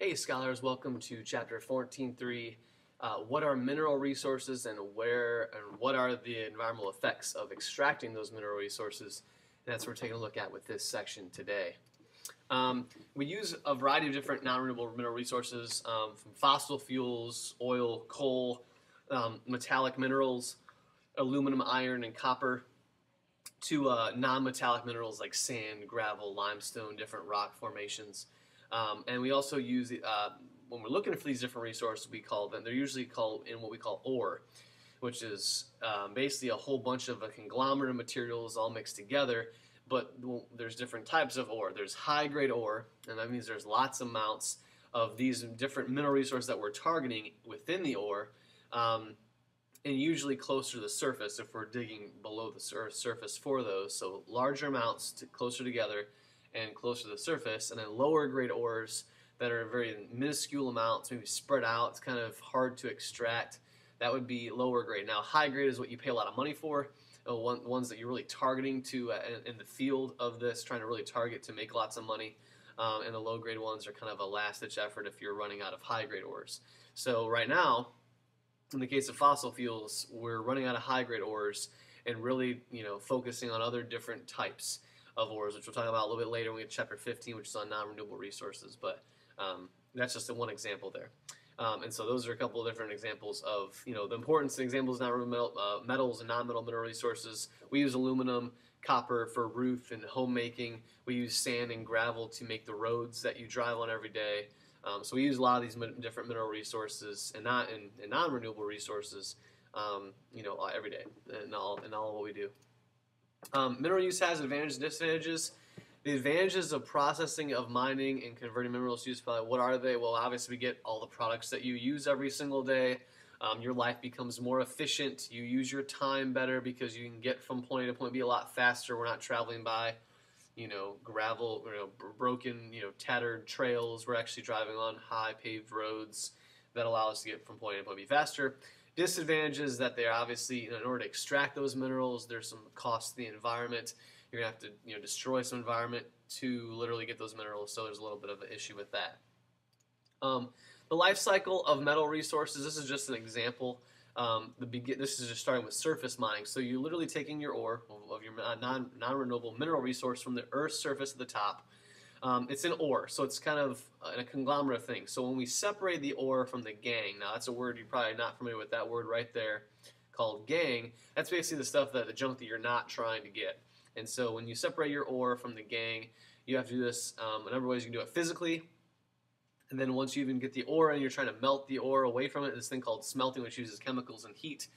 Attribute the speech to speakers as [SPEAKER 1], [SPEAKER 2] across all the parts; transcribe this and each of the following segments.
[SPEAKER 1] Hey scholars, welcome to chapter 14.3. What are mineral resources and what are the environmental effects of extracting those mineral resources? And that's what we're taking a look at with this section today. We use a variety of different non-renewable mineral resources, from fossil fuels, oil, coal, metallic minerals, aluminum, iron, and copper, to non-metallic minerals like sand, gravel, limestone, different rock formations. And we also use, when we're looking for these different resources, they're usually called in what we call ore, which is basically a whole bunch of a conglomerate of materials all mixed together. But there's different types of ore. There's high-grade ore, and that means there's lots of amounts of these different mineral resources that we're targeting within the ore, and usually closer to the surface if we're digging below the surface for those. So larger amounts closer together and closer to the surface, and then lower grade ores that are very minuscule amounts, maybe spread out. It's kind of hard to extract. That would be lower grade. Now, high grade is what you pay a lot of money for. Ones that you're really targeting to in the field of this, trying to really target to make lots of money. And the low grade ones are kind of a last ditch effort if you're running out of high grade ores. So right now, in the case of fossil fuels, we're running out of high grade ores and really, focusing on other different types of ores, which we'll talk about a little bit later when we get to chapter 15, which is on non-renewable resources. But that's just one example there. And so those are a couple of different examples of, the importance and examples of non-renewable metals and non-metal mineral resources. We use aluminum, copper for roof and homemaking. We use sand and gravel to make the roads that you drive on every day. So we use a lot of these different mineral resources and non-renewable resources, every day in all what we do. Mineral use has advantages and disadvantages. The advantages of processing, of mining, and converting minerals to use, what are they? Well, obviously we get all the products that you use every single day. Your life becomes more efficient. You use your time better because you can get from point A to point B a lot faster. We're not traveling by, gravel, broken, tattered trails. We're actually driving on high paved roads that allow us to get from point A to point B faster. Disadvantages that they're obviously, in order to extract those minerals, there's some cost to the environment. You're going to have to destroy some environment to literally get those minerals, so there's a little bit of an issue with that. The life cycle of metal resources, this is just an example. This is just starting with surface mining. So you're literally taking your ore of your non-renewable mineral resource from the Earth's surface at the top. It's an ore, so it's kind of a conglomerate thing. So when we separate the ore from the gangue, now that's a word you're probably not familiar with, that word right there called gangue. That's basically the junk that you're not trying to get. And so when you separate your ore from the gangue, you have to do this a number of ways. You can do it physically, and then once you even get the ore and you're trying to melt the ore away from it, this thing called smelting, which uses chemicals and heat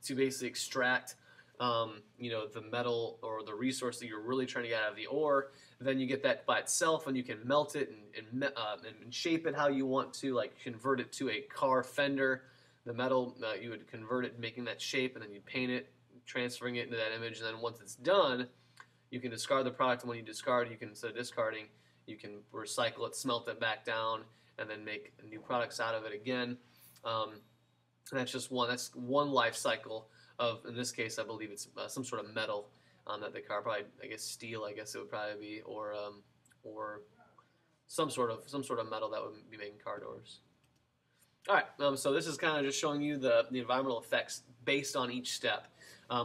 [SPEAKER 1] to basically extract the metal or the resource that you're really trying to get out of the ore. Then you get that by itself, and you can melt it and shape it how you want to, like convert it to a car fender. The metal, you would convert it, making that shape, and then you paint it, transferring it into that image. And then once it's done, you can discard the product. And when you discard, instead of discarding, you can recycle it, smelt it back down, and then make new products out of it again. And that's just one. That's one life cycle of, in this case, I believe it's some sort of metal that the car, probably, I guess steel, I guess it would probably be, or some sort of metal that would be making car doors. All right, so this is kind of just showing you the environmental effects based on each step.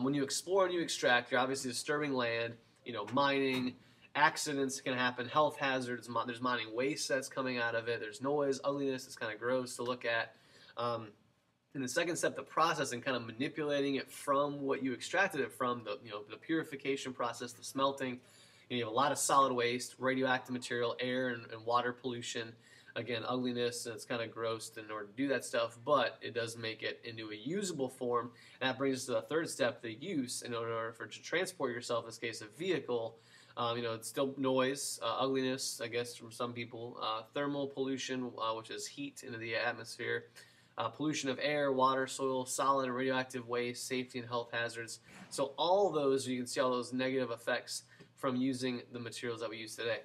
[SPEAKER 1] When you explore and you extract, you're obviously disturbing land. Mining, accidents can happen, health hazards. There's mining waste that's coming out of it. There's noise, ugliness. It's kind of gross to look at. In the second step, the processing, kind of manipulating it from what you extracted it from, the purification process, the smelting. You have a lot of solid waste, radioactive material, air and water pollution. Again, ugliness, and it's kind of gross in order to do that stuff, but it does make it into a usable form. And that brings us to the third step, the use. In order to transport yourself, in this case, a vehicle, it's still noise, ugliness, I guess, from some people, thermal pollution, which is heat into the atmosphere, pollution of air, water, soil, solid and radioactive waste, safety and health hazards. So all those, you can see all those negative effects from using the materials that we use today.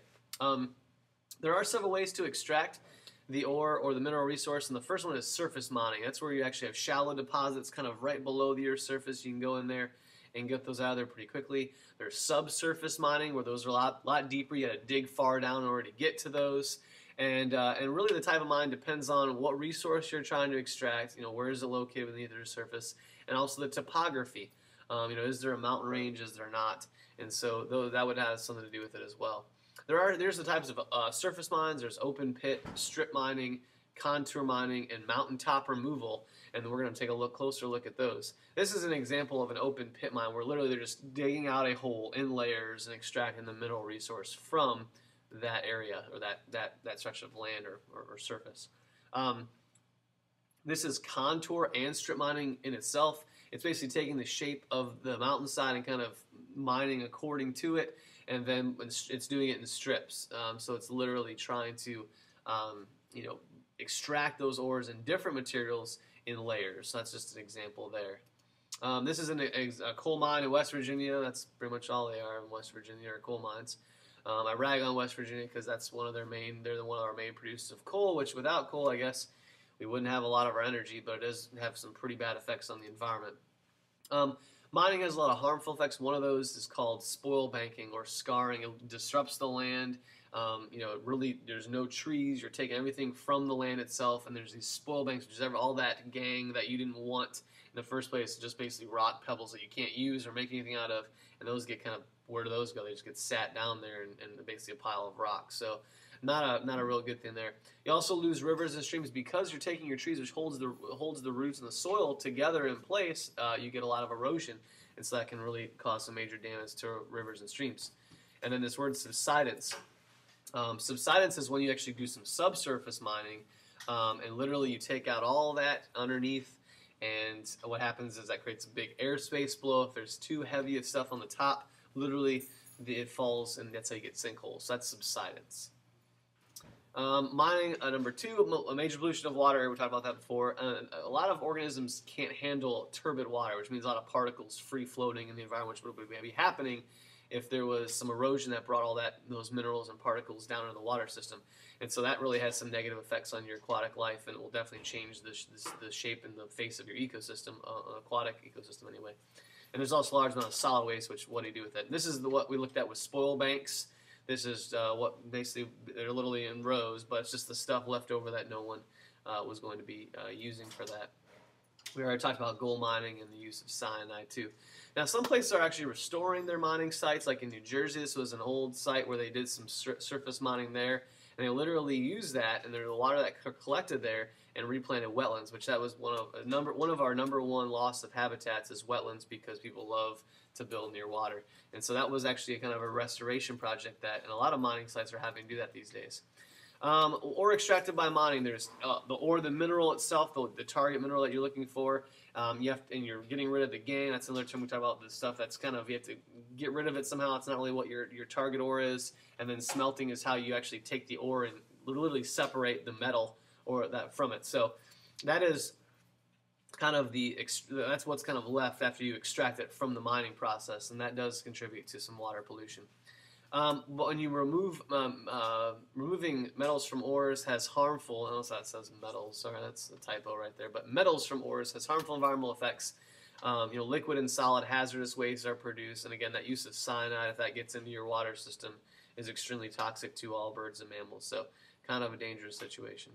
[SPEAKER 1] There are several ways to extract the ore or the mineral resource, and the first one is surface mining. That's where you actually have shallow deposits kind of right below the Earth's surface. You can go in there and get those out of there pretty quickly. There's subsurface mining, where those are a lot deeper. You got to dig far down in order to get to those. And really the type of mine depends on what resource you're trying to extract, where is it located beneath the surface, and also the topography. Is there a mountain range, is there not? And so that would have something to do with it as well. There's the types of surface mines. There's open pit, strip mining, contour mining, and mountaintop removal, and we're going to take a closer look at those. This is an example of an open pit mine where literally they're just digging out a hole in layers and extracting the mineral resource from that area or that stretch of land or surface. This is contour and strip mining in itself. It's basically taking the shape of the mountainside and kind of mining according to it, and then it's doing it in strips. So it's literally trying to extract those ores in different materials in layers. So that's just an example there. This is a coal mine in West Virginia. That's pretty much all they are in West Virginia, are coal mines. I rag on West Virginia because that's one of their main. They're one of our main producers of coal. Which without coal, I guess we wouldn't have a lot of our energy, but it does have some pretty bad effects on the environment. Mining has a lot of harmful effects. One of those is called spoil banking or scarring. It disrupts the land. Really, there's no trees. You're taking everything from the land itself, and there's these spoil banks, which is all that gang that you didn't want in the first place, just basically rock pebbles that you can't use or make anything out of, and those get kind of, where do those go? They just get sat down there and basically a pile of rocks. So not a real good thing there. You also lose rivers and streams because you're taking your trees, which holds the roots and the soil together in place. You get a lot of erosion, and so that can really cause some major damage to rivers and streams. And then this word subsidence. Subsidence is when you actually do some subsurface mining, and literally you take out all that underneath, and what happens is that creates a big airspace blow. If there's too heavy of stuff on the top, literally it falls, and that's how you get sinkholes. So that's subsidence. Mining, number two, a major pollution of water. We talked about that before. A lot of organisms can't handle turbid water, which means a lot of particles free floating in the environment, which would be happening if there was some erosion that brought all those minerals and particles down into the water system. And so that really has some negative effects on your aquatic life, and it will definitely change the shape and the face of your ecosystem, aquatic ecosystem anyway. And there's also a large amount of solid waste, which what do you do with it? And this is what we looked at with spoil banks. This is what basically, they're literally in rows, but it's just the stuff left over that no one was going to be using for that. We already talked about gold mining and the use of cyanide too. Now some places are actually restoring their mining sites, like in New Jersey. This was an old site where they did some surface mining there, and they literally used that, and there's a lot of that collected there and replanted wetlands, which that was one of our number one loss of habitats is wetlands, because people love to build near water. And so that was actually a kind of a restoration project and a lot of mining sites are having to do that these days. Ore extracted by mining, there's the ore, the mineral itself, the target mineral that you're looking for. And you're getting rid of the gangue. That's another term we talk about, the stuff that's kind of, you have to get rid of it somehow. It's not really what your target ore is. And then smelting is how you actually take the ore and literally separate the metal or that from it. So that is kind of that's what's kind of left after you extract it from the mining process, and that does contribute to some water pollution. But when you removing metals from ores has harmful, unless that says metals, sorry, that's a typo right there, but metals from ores has harmful environmental effects. Liquid and solid hazardous wastes are produced, and again, that use of cyanide, if that gets into your water system, is extremely toxic to all birds and mammals, so kind of a dangerous situation.